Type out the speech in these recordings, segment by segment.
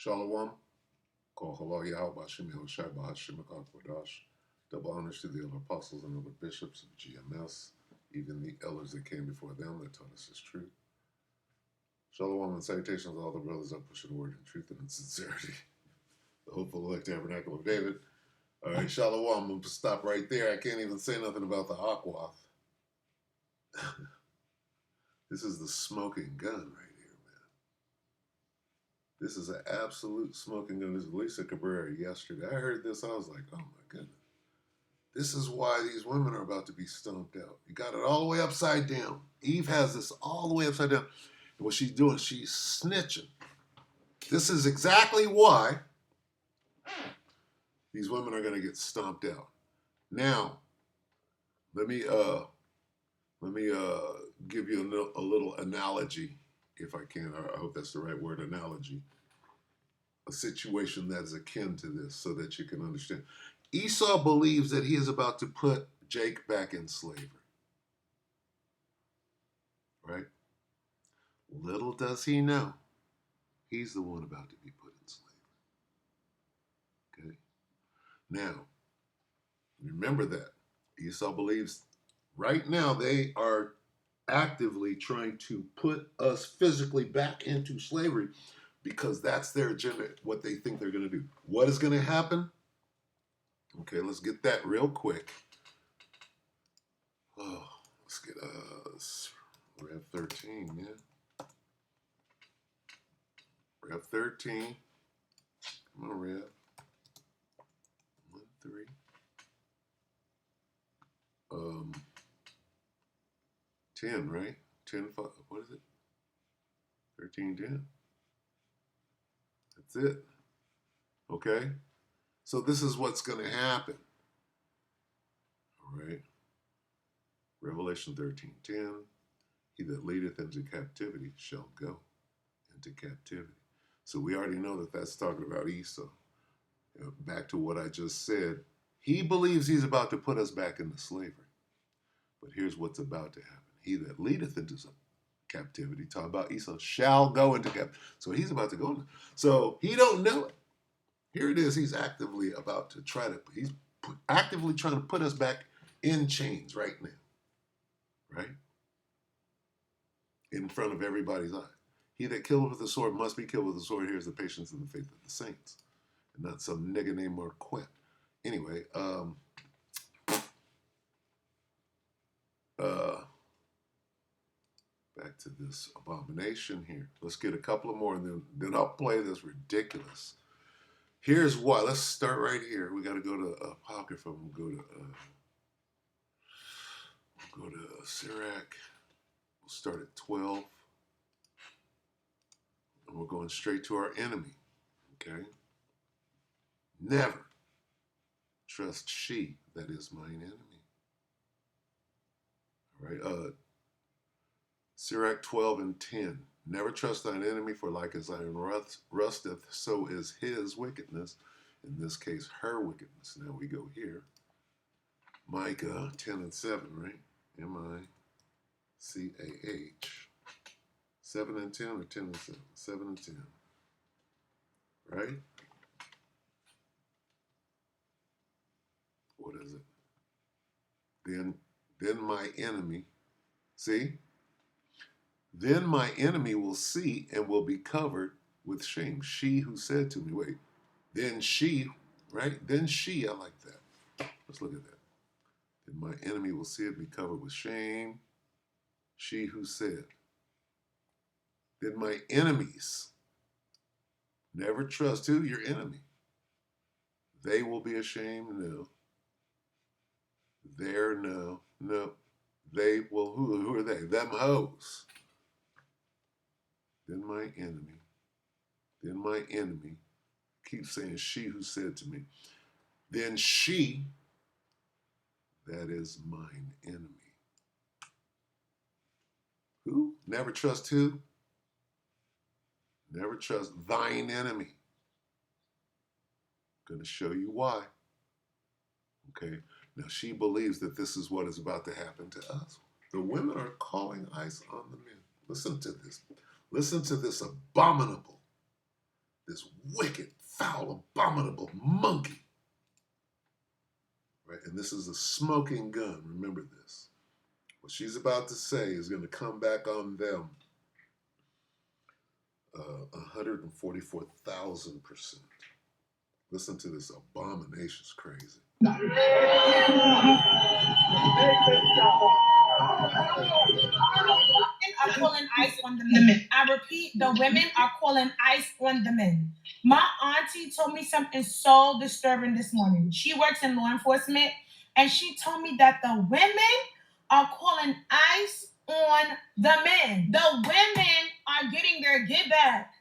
Shalom. Call Halal Yahweh Shem Yahushai Bahashim Kodash. Double honors to the elder apostles and elder bishops of GMS, even the elders that came before them that taught us his truth. Shalom and salutations to all the brothers that push the word in truth and in sincerity. The hopeful elect tabernacle of David. All right, Shalom. I'm going to stop right there. I can't even say nothing about the Aquath. This is the smoking gun right here, man. This is an absolute smoking gun. This is Lisa Cabrera yesterday. I heard this. I was like, oh my goodness. This is why these women are about to be stomped out. You got it all the way upside down. Eve has this all the way upside down. And what she's doing, she's snitching. This is exactly why these women are going to get stomped out. Now, let me give you a little analogy, if I can. I hope that's the right word, analogy. A situation that is akin to this so that you can understand. Esau believes that he is about to put Jake back in slavery. Right? Little does he know, he's the one about to be put in slavery. Okay? Now, remember that. Esau believes right now they are actively trying to put us physically back into slavery because that's their agenda, what they think they're going to do. What is going to happen? Okay, let's get that real quick. Oh, let's get Rev 13, yeah. Rev 13. Come on, Rev. 1, 3. 10, right? 10, 5, what is it? 13, 10. That's it. Okay? So this is what's going to happen. All right? Revelation 13:10. He that leadeth into captivity shall go into captivity. So we already know that that's talking about Esau. Back to what I just said. He believes he's about to put us back into slavery. But here's what's about to happen. He that leadeth into captivity, talk about Esau, shall go into captivity. So he's about to go into. So he don't know it. Here it is. He's actively about to try to, he's actively trying to put us back in chains right now. Right? In front of everybody's eye. He that killeth with the sword must be killed with the sword. Here's the patience and the faith of the saints. And not some nigga named Marquette. Anyway, back to this abomination here. Let's get a couple of more and then I'll play this ridiculous. Here's why. Let's start right here. We got to go to Apocrypha. We'll go to Sirach. We'll start at 12. And we're going straight to our enemy. Okay? Never trust she that is mine enemy. All right? Sirach 12:10. Never trust thine enemy, for like as iron rusteth, so is his wickedness. In this case, her wickedness. Now we go here. Micah 10:7, right? M-I-C-A-H. 7 and 10 or 10 and 7? 7 and 10. Right? What is it? Then my enemy, see? Then my enemy will see and will be covered with shame. She who said to me, wait, then she, right? Then she, I like that. Let's look at that. Then my enemy will see it, be covered with shame. She who said. Then my enemies, never trust who? Your enemy. They will be ashamed? No. They're no. No. They will, who are they? Them hoes. Then my enemy, keeps saying she who said to me, then she, that is mine enemy. Who? Never trust who? Never trust thine enemy. I'm going to show you why. Okay. Now she believes that this is what is about to happen to us. The women are calling ice on the men. Listen to this. Listen to this abominable this wicked, foul, abominable monkey. Right? And this is a smoking gun. Remember this. What she's about to say is going to come back on them 144,000%. Listen to this abomination. It's crazy. Are calling ICE on the men. I repeat, the women are calling ICE on the men. My auntie told me something so disturbing this morning. She works in law enforcement, and she told me that the women are calling ICE on the men. The women are getting their get back.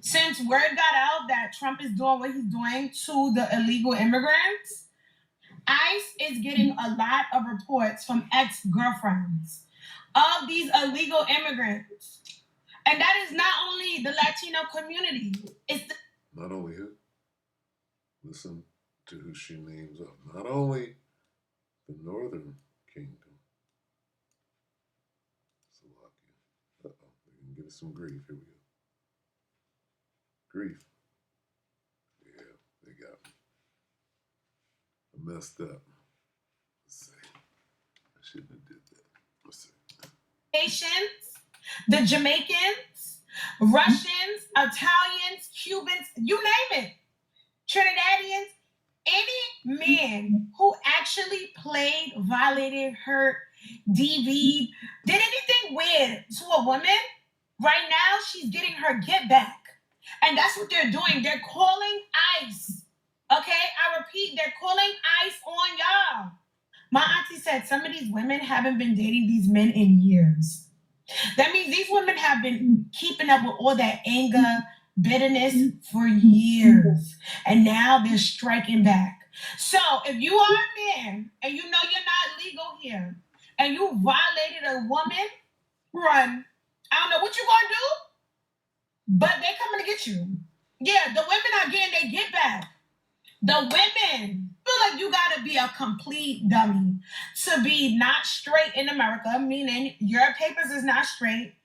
Since word got out that Trump is doing what he's doing to the illegal immigrants, ICE is getting a lot of reports from ex-girlfriends of these illegal immigrants. And that is not only the Latino community. It's not only who? Listen to who she names up. Not only the Northern Kingdom. Slovakia. Uh-oh. They're going to give us some grief. Here we go. Grief. Yeah, they got me. I messed up. Let's see. I shouldn't have did that. Let's see. Haitians, the Jamaicans, Russians, Italians, Cubans, you name it. Trinidadians, any man who actually played, violated, hurt, DV'd, did anything weird to a woman, right now she's getting her get back. And that's what they're doing. They're calling ICE. Okay? I repeat, they're calling ICE on y'all. My auntie said some of these women haven't been dating these men in years. That means these women have been keeping up with all that anger, bitterness for years. And now they're striking back. So if you are a man and you know you're not legal here and you violated a woman, run. I don't know what you're going to do, but they're coming to get you. Yeah, the women are getting their get back. The women feel like you got to be a complete dummy to be not straight in America, meaning your papers is not straight.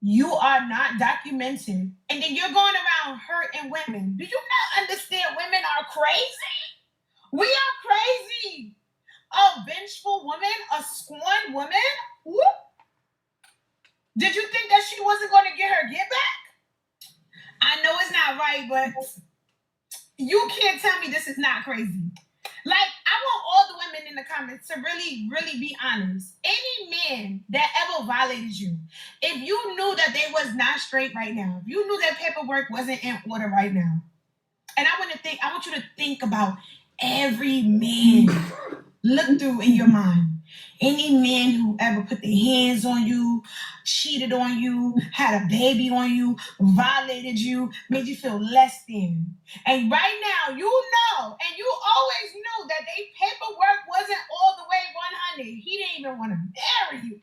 You are not documented. And then you're going around hurting women. Do you not understand women are crazy? We are crazy. A vengeful woman, a scorned woman. Whoop. Did you think that she wasn't going to get her get back? I know it's not right, but you can't tell me this is not crazy. Like, I want all the women in the comments to really, really be honest. Any man that ever violated you, if you knew that they was not straight right now, if you knew that paperwork wasn't in order right now, and I want you to think about every man. Look through in your mind. Any man who ever put their hands on you, cheated on you, had a baby on you, violated you, made you feel less than. And right now, you know, and you always knew that their paperwork wasn't all the way 100. He didn't even want to marry you.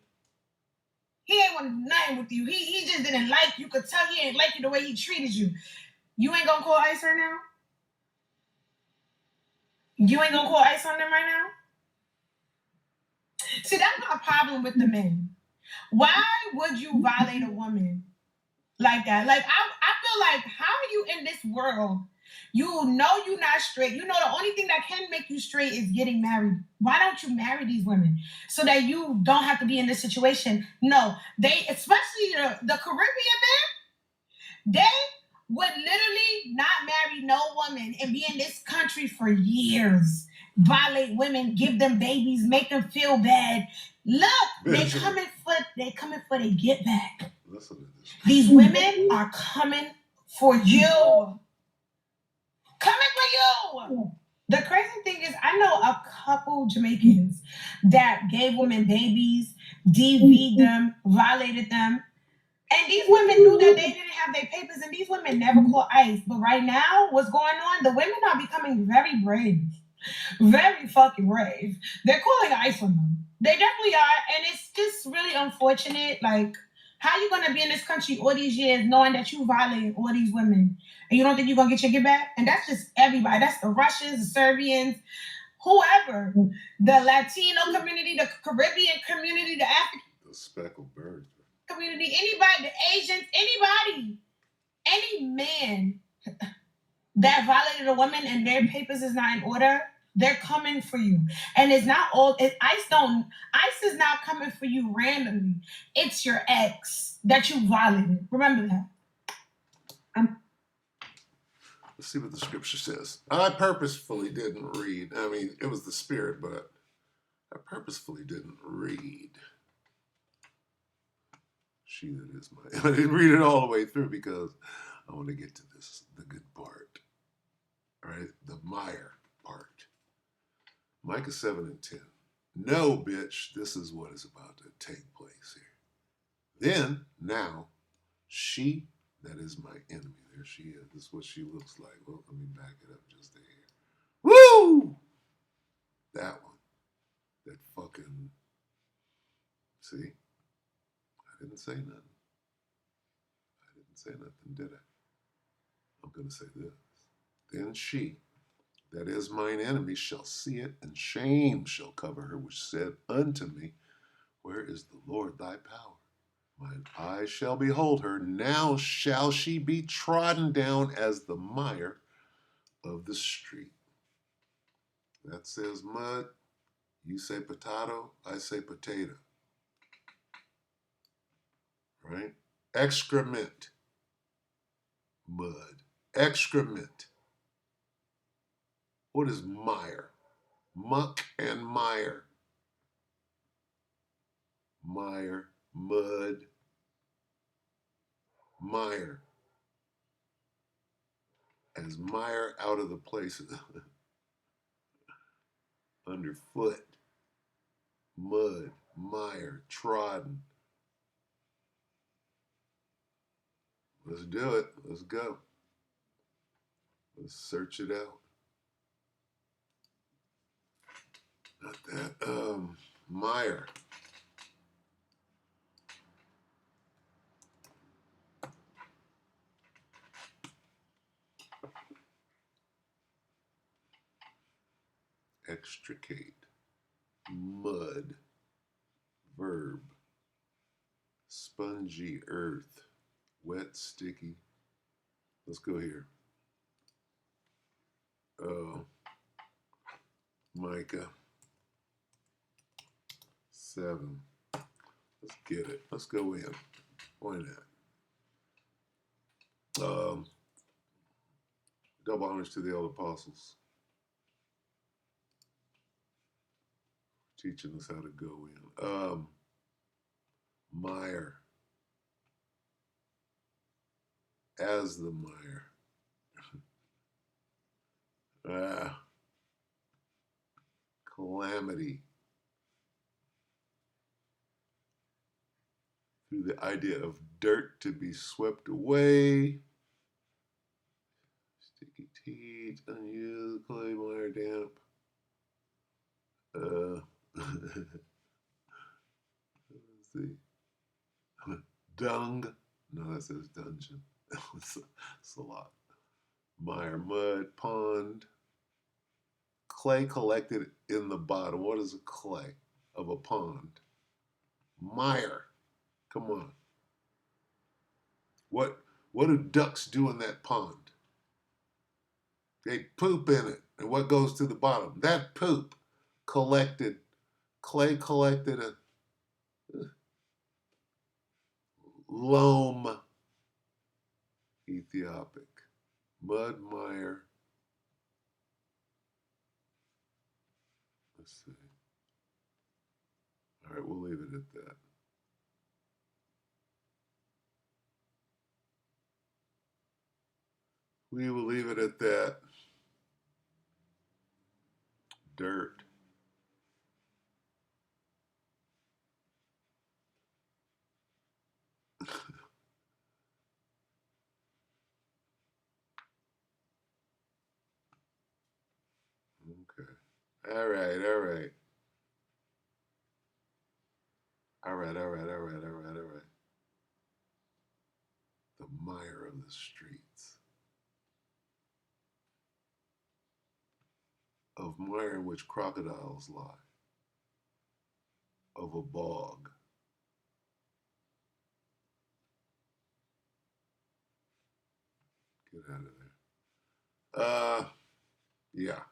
He ain't want nothing with you. He just didn't like you. Could tell he didn't like you the way he treated you. You ain't gonna call ICE right now? You ain't gonna call ICE on them right now? See, that's my problem with the men. Why would you violate a woman like that? Like, I feel like, how are you in this world? You know you're not straight. You know the only thing that can make you straight is getting married. Why don't you marry these women so that you don't have to be in this situation? No, they, especially the Caribbean men, they would literally not marry no woman and be in this country for years. Violate women, give them babies, make them feel bad. Look, they coming for their get back. Listen to this. These women are coming for you. Coming for you. The crazy thing is, I know a couple Jamaicans that gave women babies, DV'd them, violated them. And these women knew that they didn't have their papers, and these women never called ICE. But right now, what's going on? The women are becoming very brave. Very fucking brave. They're calling ICE on them. They definitely are, and it's just really unfortunate. Like, how you gonna be in this country all these years knowing that you violated all these women, and you don't think you're gonna get your get back? And that's just everybody. That's the Russians, the Serbians, whoever, the Latino community, the Caribbean community, the African, the speckled birds community, anybody, the Asians, anybody. Any man that violated a woman and their papers is not in order, they're coming for you. And it's not all ICE is not coming for you randomly. It's your ex that you violated. Remember that. Let's see what the scripture says. I purposefully didn't read. I mean, it was the spirit, but I purposefully didn't read. She that is my. I didn't read it all the way through because I want to get to the good part. All right, the mire part. Micah 7 and 10. No, bitch, this is what is about to take place here. Then, now, she that is my enemy. There she is. This is what she looks like. Well, let me back it up just a hair. Woo! That one. That fucking. See? I didn't say nothing. I didn't say nothing, did I? I'm going to say this. Then she, that is mine enemy, shall see it, and shame shall cover her, which said unto me, where is the Lord thy power? Mine eyes shall behold her. Now shall she be trodden down as the mire of the street. That says mud. You say potato. I say potato. Right? Excrement. Mud. Excrement. What is mire? Muck and mire. Mire. Mud. Mire. As mire out of the places. Underfoot. Mud. Mire. Trodden. Let's do it. Let's go. Let's search it out. Not that. Mire. Extricate. Mud. Verb. Spongy earth. Wet, sticky. Let's go here. Micah 7. Let's get it. Let's go in. Why not? Double honors to the old apostles. Teaching us how to go in. Mire. As the mire. Calamity. Through the idea of dirt to be swept away. Sticky teeth, unused, clay, mire, damp. Let's see. Dung. No, that says dungeon. It's a lot. Mire, mud, pond. Clay collected in the bottom. What is a clay of a pond? Mire. Come on. What do ducks do in that pond? They poop in it. And what goes to the bottom? That poop collected. Clay collected a loam. Ethiopic. Mud, mire. Let's see. All right, we'll leave it at that. We will leave it at that. Dirt. Okay. All right. The mire of the streets. Of mire in which crocodiles lie. Of a bog. Get out of there. Yeah.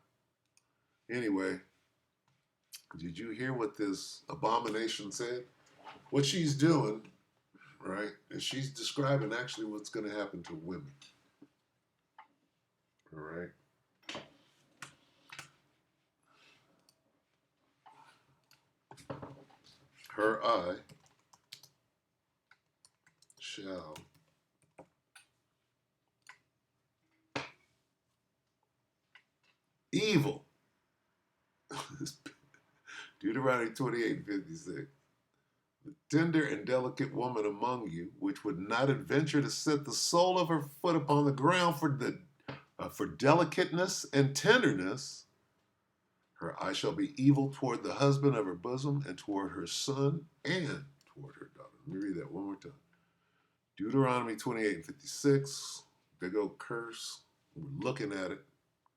Anyway, did you hear what this abomination said? What she's doing, right, is she's describing actually what's going to happen to women. All right. Her eye shall evil. Deuteronomy 28:56. The tender and delicate woman among you, which would not adventure to set the sole of her foot upon the ground for delicateness and tenderness, her eye shall be evil toward the husband of her bosom, and toward her son, and toward her daughter. Let me read that one more time. Deuteronomy 28:56. Big old curse. We're looking at it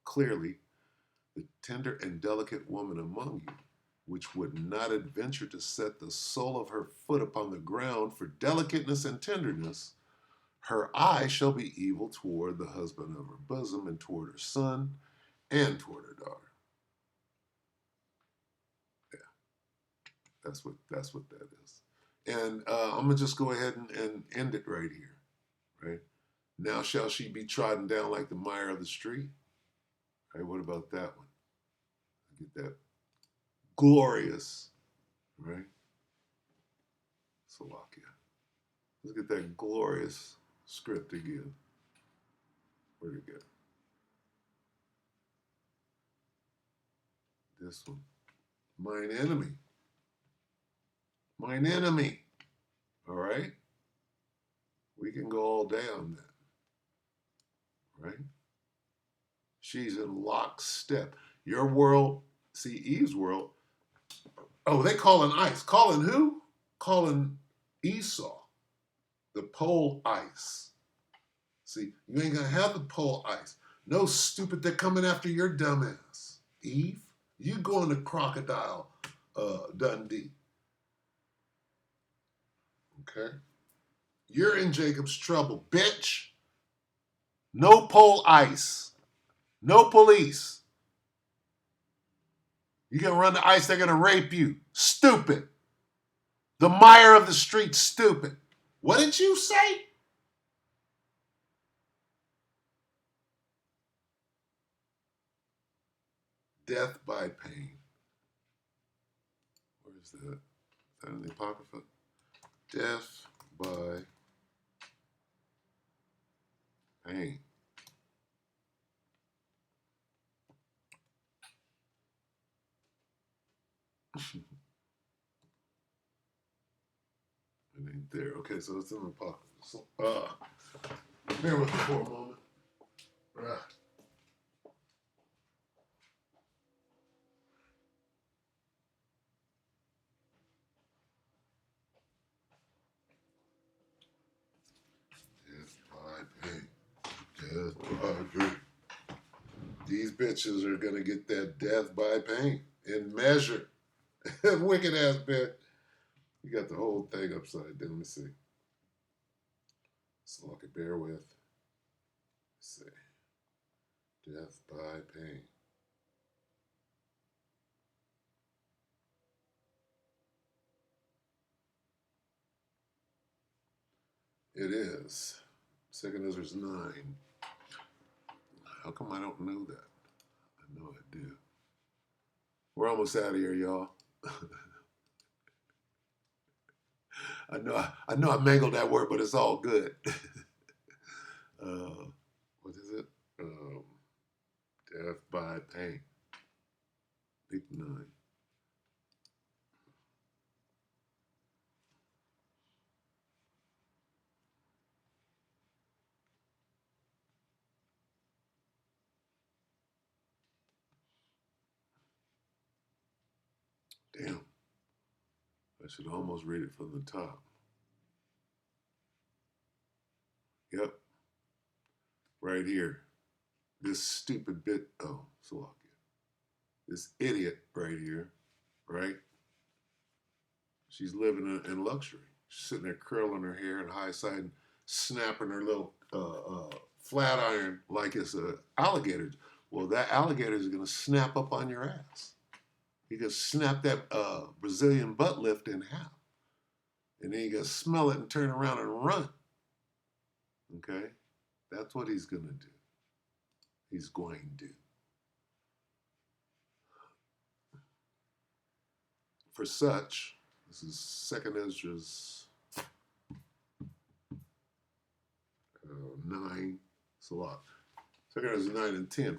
clearly. The tender and delicate woman among you, which would not adventure to set the sole of her foot upon the ground for delicateness and tenderness, her eye shall be evil toward the husband of her bosom, and toward her son, and toward her daughter. Yeah, that's what that is. And I'm gonna just go ahead and end it right here. Right now, shall she be trodden down like the mire of the street? Right. What about that one? Get that glorious, right? Slovakia. Let's get that glorious script again. Where'd it go? This one. Mine enemy. Mine enemy. All right? We can go all day on that. Right? She's in lockstep. Your world, see, Eve's world. Oh, they calling ice. Calling who? Calling Esau. The pole ice. See, you ain't gonna have the pole ice. No, stupid, they're coming after your dumb ass. Eve, you going to Crocodile Dundee. Okay? You're in Jacob's trouble, bitch. No pole ice. No police. You can run the ice, they're gonna rape you. Stupid. The mire of the street, stupid. What did you say? Death by pain. Where is that? Is that in the Apocrypha? Death by pain. It ain't there. Okay, so it's in the Apocrypha. So, bear with me for a moment. Death by pain. Death by pain. These bitches are gonna get that death by pain in measure. Wicked ass bitch. You got the whole thing upside down. Let me see. So I could bear with. Let's see. Death by pain. It is. 2 Ezra's 9. How come I don't know that? I know I do. We're almost out of here, y'all. I know I mangled that word, but it's all good. What is it? Death by pain. Big 9. Damn. I should almost read it from the top. Yep. Right here. This stupid bit. Oh, Slovakia. This idiot right here, right? She's living in luxury. She's sitting there curling her hair and high side, snapping her little flat iron like it's an alligator. Well, that alligator is going to snap up on your ass. You can snap that Brazilian butt lift in half. And then you got to smell it and turn around and run. Okay? That's what he's going to do. He's going to. For such, this is 2 Esdras 9. It's a lot. 2 Esdras 9 and 10.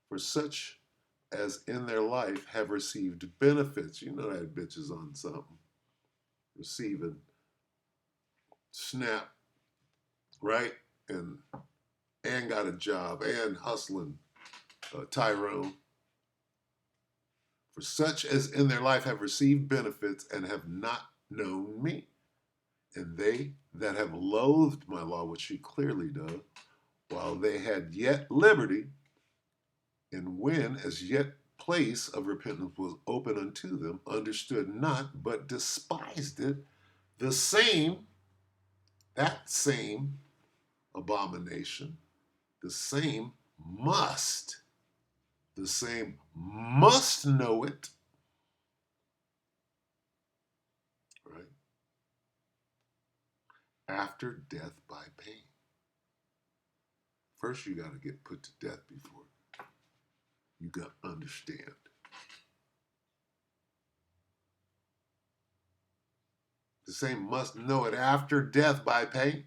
For such as in their life have received benefits. You know that bitch is on something. Receiving, snap, right? And got a job, and hustling, Tyrone. For such as in their life have received benefits and have not known me. And they that have loathed my law, which she clearly does, while they had yet liberty, and when as yet place of repentance was open unto them, understood not, but despised it, that same abomination, the same must know it, right? After death by pain. First, you got to get put to death before you got to understand. The same must know it after death by pain.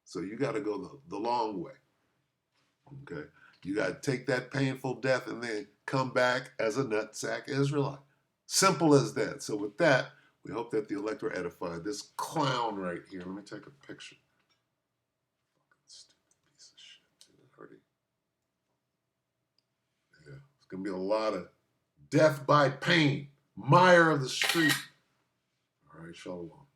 So you got to go the long way. Okay? You got to take that painful death and then come back as a nutsack Israelite. Simple as that. So with that, we hope that the elect were edified. This clown right here, let me take a picture. Fucking stupid piece of shit. Yeah, it's going to be a lot of death by pain. Mire of the street. All right, shalom.